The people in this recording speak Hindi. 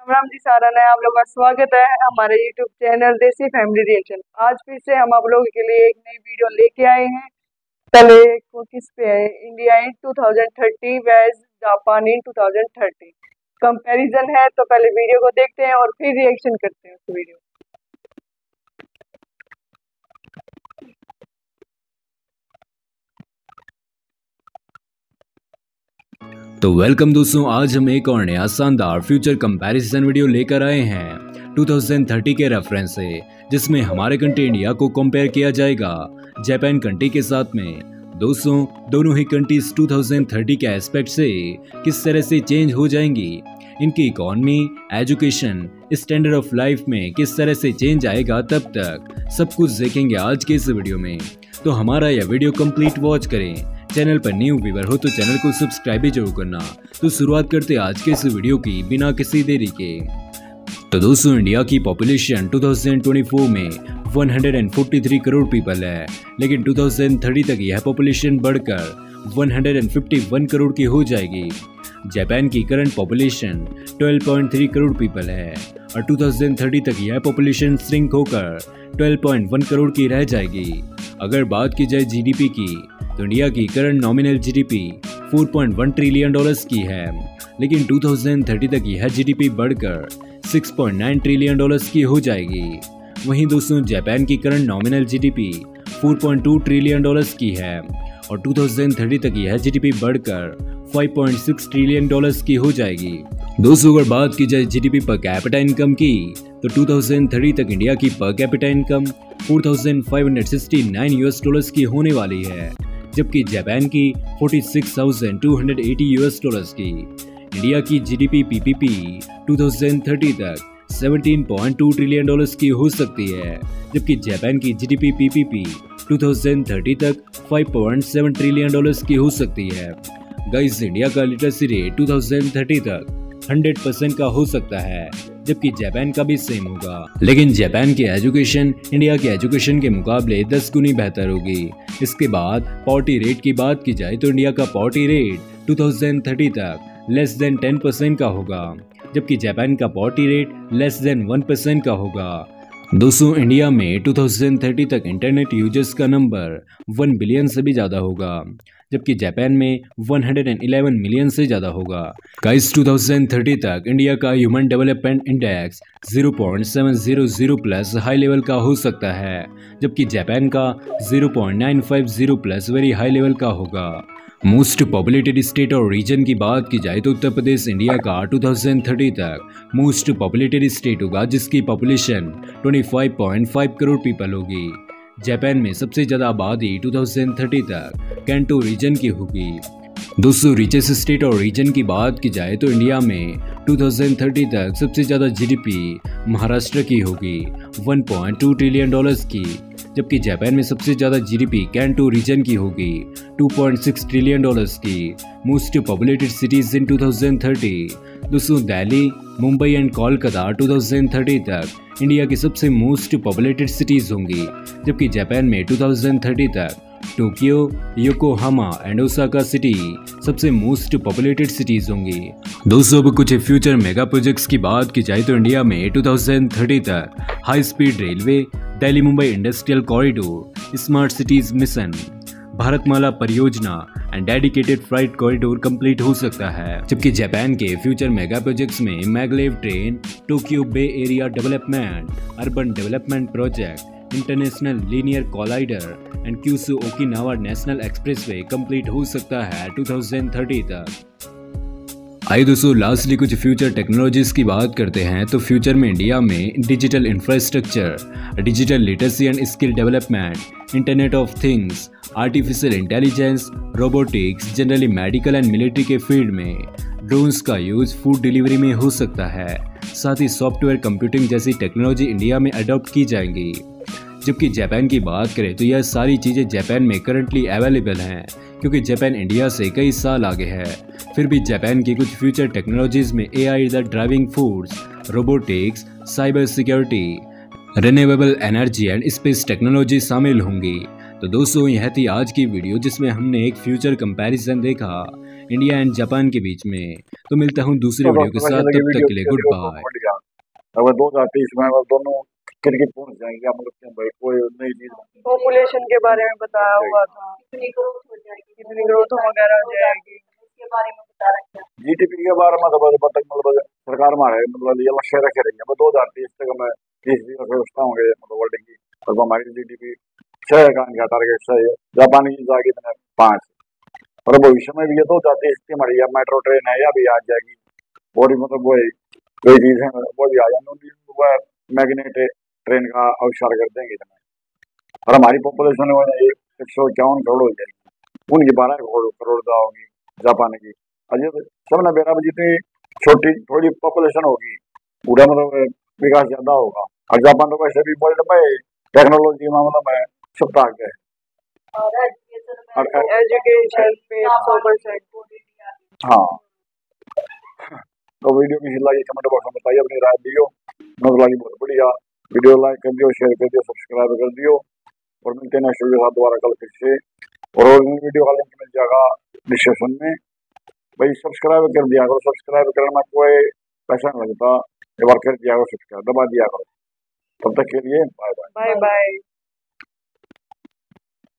राम जी सारा नया आप लोगों का स्वागत है हमारे YouTube चैनल देसी फैमिली रिएक्शन। आज फिर से हम आप लोगों के लिए एक नई वीडियो लेके आए हैं। पहले को किस पे है, India in 2030 versus Japan in 2030 comparison है। तो पहले वीडियो को देखते हैं और फिर रिएक्शन करते हैं उस वीडियो। तो वेलकम दोस्तों, आज हम एक और नया शानदार फ्यूचर कंपैरिजन वीडियो लेकर आए हैं 2030 के रेफरेंस से, जिसमें हमारे कंट्री इंडिया को कंपेयर किया जाएगा जापान कंट्री के साथ में। दोस्तों, दोनों ही कंट्रीज 2030 के एस्पेक्ट से किस तरह से चेंज हो जाएंगी, इनकी economy, education, standard of life में किस तरह से चेंज आएगा, तब तक सब कुछ देखेंगे आज के इस वीडियो में। तो हमारा यह वीडियो कंप्लीट वॉच करें। चैनल पर न्यू व्यूअर हो तो चैनल को सब्सक्राइब भी जरूर करना। तो शुरुआत करते हैं आज के इस वीडियो की बिना किसी देरी के। तो दोस्तों, इंडिया की पॉपुलेशन 2024 में 143 करोड़ पीपल है, लेकिन 2030 तक यह पॉपुलेशन बढ़कर 151 करोड़ की हो जाएगी। जापान की करंट पॉपुलेशन 12.3 करोड़ पीपल है और 2030 तक यह पॉपुलेशन श्रिंक होकर 12.1 करोड़ की रह जाएगी। अगर बात की जाए जीडीपी की, तो इंडिया की current nominal GDP 4.1 trillion dollars की है, लेकिन 2030 तक यह जीडीपी बढ़कर 6.9 ट्रिलियन डॉलर्स की हो जाएगी। वहीं दोस्तों, जापान की current nominal GDP 4.2 trillion dollars की है और 2030 तक यह जीडीपी बढ़कर 5.6 ट्रिलियन डॉलर्स की हो जाएगी। दोस्तों, अगर बात की जाए जीडीपी पर कैपिटा इनकम की, तो 2030 तक इंडिया की per capita income 4,569 US dollars की होने वाली है, जबकि जापान की 46,280 यूएस डॉलर्स की। इंडिया की जीडीपी पीपीपी 2030 तक 17.2 ट्रिलियन डॉलर्स की हो सकती है, जबकि जापान की जीडीपी पीपीपी 2030 तक 5.7 ट्रिलियन डॉलर्स की हो सकती है। गाइस, इंडिया का लिटरेसी रेट 2030 तक 100% का हो सकता है, जबकि जापान का भी सेम होगा। लेकिन जापान की एजुकेशन इंडिया के एजुकेशन के मुकाबले 10 गुनी बेहतर होगी। इसके बाद पॉवर्टी रेट की बात की जाए, तो इंडिया का पॉवर्टी रेट 2030 तक लेस देन 10% का होगा, जबकि जापान का पॉवर्टी रेट लेस देन 1% का होगा। दोस्तों, इंडिया में 2030 तक इंटरनेट यूजर्स का नंबर 1 बिलियन से भी ज़्यादा होगा, जबकि जापान में 111 मिलियन से ज़्यादा होगा। गाइस, 2030 तक इंडिया का human development index 0.700 plus high level का हो सकता है, जबकि जापान का 0.950 प्लस वेरी हाई लेवल का होगा। मोस्ट पॉपुलेटेड स्टेट और रीजन की बात की जाए, तो उत्तर प्रदेश इंडिया का 2030 तक मोस्ट पॉपुलेटेड स्टेट होगा, जिसकी पॉपुलेशन 25.5 करोड़ पीपल होगी। जापान में सबसे ज़्यादा आबादी 2030 तक कैंटो रीजन की होगी। दोस्तों, रिचेस्ट स्टेट और रीजन की बात की जाए, तो इंडिया में 2030 तक सबसे ज़्यादा जीडीपी महाराष्ट्र की होगी 1.2 ट्रिलियन डॉलर्स की, जबकि जापान में सबसे ज़्यादा जीडीपी कैंटो रीजन की होगी 2.6 ट्रिलियन डॉलर्स की। मोस्ट पॉपुलेटेड सिटीज़ इन 2030, दोस्तों, दिल्ली, मुंबई एंड कोलकाता 2030 तक इंडिया की सबसे मोस्ट पॉपुलेटेड सिटीज़ होंगी, जबकि जापान में 2030 तक Tokyo, Yokohama and Osaka city सबसे मोस्ट पॉपुलेटेड सिटीज होंगी। दोस्तों, अब कुछ फ्यूचर मेगा प्रोजेक्ट्स की बात की जाए, तो इंडिया में 2030 तक high speed railway, Delhi Mumbai industrial corridor, smart cities mission, Bharatmala Pariyojana and dedicated flight corridor complete हो सकता है। जबकि जापान के फ्यूचर मेगा प्रोजेक्ट्स में maglev train, Tokyo bay area development, urban development project, international linear collider and Kyushu Okinawa national expressway complete हो सकता है 2030 तक। आइए दोस्तों, लास्टली कुछ फ्यूचर टेक्नोलॉजीज की बात करते हैं। तो फ्यूचर में इंडिया में digital infrastructure, digital literacy and skill development, internet of things, artificial intelligence, robotics, generally medical and military के फील्ड में ड्रोन्स का यूज फूड डिलीवरी में हो सकता है। साथ ही सॉफ्टवेयर कंप्यूटिंग जैसी टेक्नोलॉजी इंडिया में अडॉप्ट की जाएंगी। जबकि जापान की बात करें, तो यह सारी चीज़ें जापान में करंटली अवेलेबल हैं, क्योंकि जापान इंडिया से कई साल आगे है। फिर भी जापान की कुछ फ्यूचर टेक्नोलॉजीज में AI the driving force, robotics, cyber security, renewable energy and space technology शामिल होंगी। तो दोस्तों, यह थी आज की वीडियो, जिसमें हमने एक फ्यूचर कंपैरिजन देखा इंडिया एंड जापान के बीच में। तो मिलता हूँ दूसरे वीडियो के साथ, तब तक के लिए गुड बाय। अगर 2023 में अगर दोनों क्रिकेट पहुंच जाएंगे, हम लोग के भाई कोई नई चीज। पॉपुलेशन के बारे में बताया हुआ था, कितनी ग्रोथ हो जाएगी, कितनी ग्रोथ वगैरह हो जाएगी, उसके बारे में बता रखा है। जीडीपी के बारे में तो पता मतलब सरकार हमारे मतलब ये लक्ष्य रखे रहेंगे 2030 तक हमें 30 व्यवस्था होंगे मतलब वर्ल्ड की, और हमारी जीडीपी 6 का टारगेट सही है। जापान की जाएगी 5, और भविष्य में भी ये 2030 की हमारी मेट्रो ट्रेन है या भी आ जाएगी, और मतलब वही कोई चीज है वो भी आ जाएंगे, मैग्नेट ट्रेन का आविष्कार कर देंगे इतना। और हमारी पॉपुलेशन 151 करोड़ हो जाएगी, उनकी 12 करोड़ होगी जापान की। अजय सब ना बेरा जितनी छोटी थोड़ी पॉपुलेशन होगी पूरा मतलब विकास ज्यादा होगा। और जापान तो वैसे भी वर्ल्ड में टेक्नोलॉजी के मामले में सबसे आगे है, और एजुकेशन पे 100%। हाँ, तो वीडियो कैसी लगी कमेंट बॉक्स में बताइए, अपनी राय दियो। मुझे लगी बहुत बढ़िया, वीडियो लाइक कर दियो, शेयर कर दियो, सब्सक्राइब कर दियो, और मिलते हैं नेक्स्ट वीडियो के साथ दोबारा कल फिर से। और वीडियो का लिंक मिल जाएगा डिस्क्रिप्शन में, भाई सब्सक्राइब कर दिया करो, सब्सक्राइब करने में कोई पैसा नहीं लगता, एक बार कर दिया करो, सब्सक्राइब दबा दिया करो। तब तक के लिए बाय बाय। Bye bye.